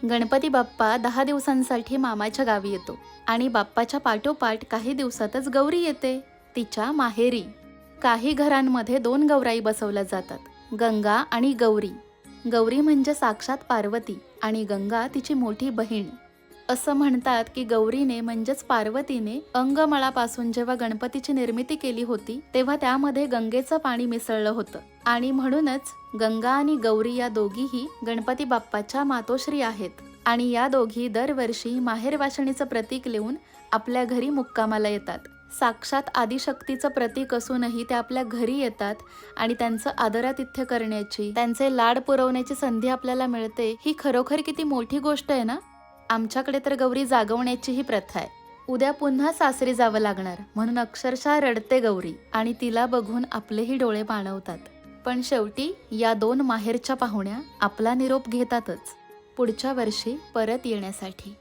गणपती बाप्पा 10 दिवसांसाठी मामाच्या गावी येतो आणि बाप्पाच्या पाठोपाठ काही दिवसातच गौरी येते तिच्या माहेरी. काही घरांमध्ये 2 गौराई बसवल्या जातात, गंगा आणि गौरी. गौरी म्हणजे साक्षात पार्वती आणि गंगा तिची मोठी बहीण. असं म्हणतात की गौरीने म्हणजेच पार्वतीने अंगमळापासून जेव्हा गणपतीची निर्मिती केली होती तेव्हा त्यामध्ये गंगेचं पाणी मिसळलं होतं आणि म्हणूनच गंगा आणि गौरी या दोघीही गणपती बाप्पाच्या मातोश्री आहेत आणि या दोघी दरवर्षी माहेरवाशिणीचं प्रतीक लिहून आपल्या घरी मुक्कामाला येतात. साक्षात आदिशक्तीचं प्रतीक असूनही ते आपल्या घरी येतात आणि त्यांचं आदरातिथ्य करण्याची, त्यांचे लाड पुरवण्याची संधी आपल्याला मिळते. ही खरोखर किती मोठी गोष्ट आहे ना. आमच्याकडे तर गौरी जागवण्याची ही प्रथा आहे. उद्या पुन्हा सासरी जावं लागणार म्हणून अक्षरशः रडते गौरी आणि तिला बघून आपलेही डोळे पाणवतात. पण शेवटी या 2 माहेरच्या पाहुण्या आपला निरोप घेतातच पुढच्या वर्षी परत येण्यासाठी.